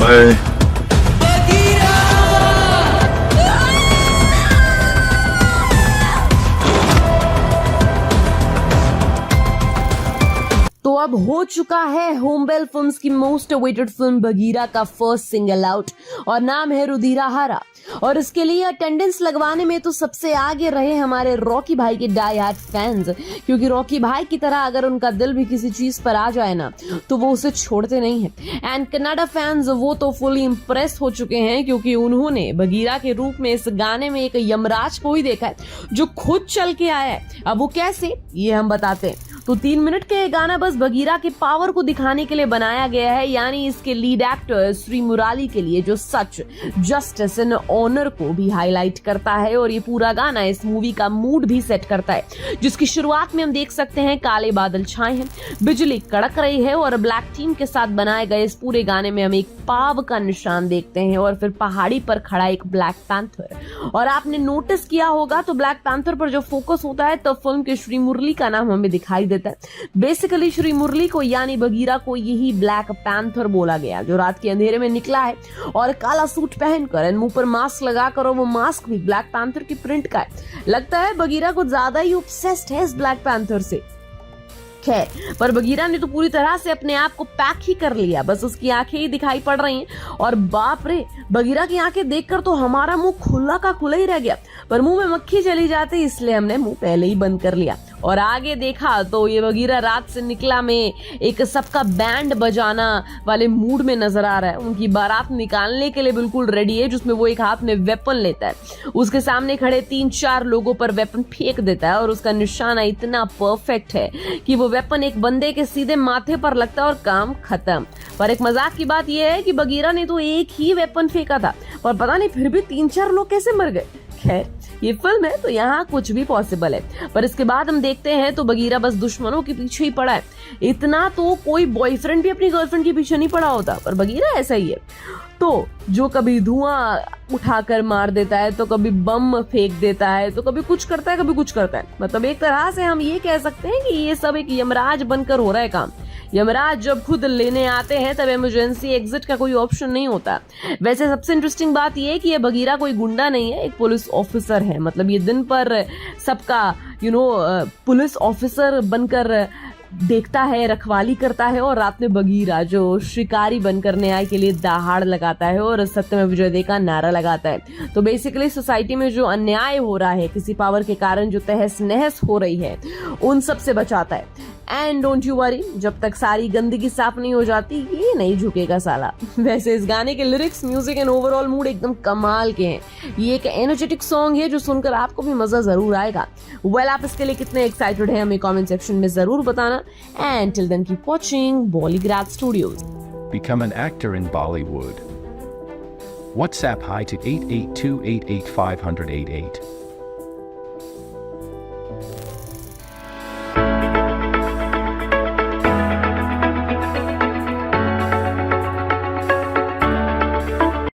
Bye. तो अब हो चुका है होमबेल फिल्म्स की मोस्ट अवेटेड फिल्म बगीरा का फर्स्ट सिंगल आउट और नाम है रुधिरा हरा। और इसके लिए अटेंडेंस लगवाने में तो सबसे आगे रहे हमारे रॉकी भाई के डाई हार्ड फैंस, क्योंकि रॉकी भाई की तरह अगर उनका दिल भी किसी चीज पर आ जाए ना तो वो उसे छोड़ते नहीं है। एंड कन्नाडा फैंस वो तो फुली इम्प्रेस हो चुके हैं, क्योंकि उन्होंने बगीरा के रूप में इस गाने में एक यमराज को ही देखा है जो खुद चल के आया है। अब वो कैसे, ये हम बताते हैं। तो 3 मिनट का ये गाना बस बगीरा के पावर को दिखाने के लिए बनाया गया है, यानी इसके लीड एक्टर श्री मुराली के लिए, जो सच, जस्टिस एंड ऑनर को भी हाईलाइट करता है। और ये पूरा गाना इस मूवी का मूड भी सेट करता है, जिसकी शुरुआत में हम देख सकते हैं काले बादल छाए हैं, बिजली कड़क रही है और ब्लैक टीम के साथ बनाए गए इस पूरे गाने में हम एक पाव का निशान देखते हैं और फिर पहाड़ी पर खड़ा एक ब्लैक पैंथर। और आपने नोटिस किया होगा तो ब्लैक पैंथर पर जो फोकस होता है तो फिल्म के श्री मुरली का नाम हमें दिखाई देता है। बेसिकली श्री मुरली को यानी बगीरा को यही ब्लैक पैंथर बोला गया, जो रात के अंधेरे में निकला है और काला सूट पहनकर मुंह पर मास्क लगाकर, और वो मास्क भी ब्लैक पैंथर की प्रिंट का है। लगता है बगीरा कुछ ज्यादा ही ऑब्सेस्ड है इस ब्लैक पैंथर से। खैर, पर बगीरा ने तो पूरी तरह से अपने आप को पैक ही कर लिया, बस उसकी आंखें ही दिखाई पड़ रही हैं। और बाप रे, बगीरा की आंखें देखकर तो हमारा मुंह खुला का खुला ही रह गया, पर मुंह में मक्खी चली जाती इसलिए हमने मुंह पहले ही बंद कर लिया। और आगे देखा तो ये बगीरा रात से निकला में एक सबका बैंड बजाना वाले मूड में नजर आ रहा है। उनकी बारात निकालने के लिए बिल्कुल रेडी है, जिसमें वो एक हाथ में वेपन लेता है, उसके सामने खड़े 3-4 लोगों पर वेपन फेंक देता है और उसका निशाना इतना परफेक्ट है कि वो वेपन एक बंदे के सीधे माथे पर लगता है और काम खत्म। पर एक मजाक की बात यह है कि बगीरा ने तो एक ही वेपन फेंका था, पर पता नहीं फिर भी 3-4 लोग कैसे मर गए। खैर, ये फिल्म है तो यहाँ कुछ भी पॉसिबल है। पर इसके बाद हम देखते हैं तो बगीरा बस दुश्मनों के पीछे ही पड़ा है। इतना तो कोई बॉयफ्रेंड भी अपनी गर्लफ्रेंड के पीछे नहीं पड़ा होता, पर बगीरा ऐसा ही है। तो जो कभी धुआं उठाकर मार देता है, तो कभी बम फेंक देता है, तो कभी कुछ करता है, कभी कुछ करता है। मतलब एक तरह से हम ये कह सकते हैं कि ये सब एक यमराज बनकर हो रहा है काम। यमराज जब खुद लेने आते हैं तब इमरजेंसी एग्जिट का कोई ऑप्शन नहीं होता। वैसे सबसे इंटरेस्टिंग बात यह है कि ये बगीरा कोई गुंडा नहीं है, एक पुलिस ऑफिसर है। मतलब ये दिन पर सबका पुलिस ऑफिसर बनकर देखता है, रखवाली करता है, और रात में बगीरा जो शिकारी बनकर न्याय के लिए दहाड़ लगाता है और सत्यमेव विजयते का नारा लगाता है। तो बेसिकली सोसाइटी में जो अन्याय हो रहा है, किसी पावर के कारण जो तहस नहस हो रही है, उन सब से बचाता है। एंड डोंट यू वरी, जब तक सारी गंदगी साफ नहीं हो जाती ये नहीं झुकेगा साला। वैसे इस गाने के lyrics, music and overall mood एकदम कमाल के हैं। ये एक एनर्जेटिक सॉन्ग है जो सुनकर आपको भी मजा जरूर आएगा। वेल, आप इसके लिए कितने एक्साइटेड हैं हमें कमेंट सेक्शन में जरूर बताना। And till then keep watching Bollygrad studios. Become an actor in Bollywood. WhatsApp hi to 882885088.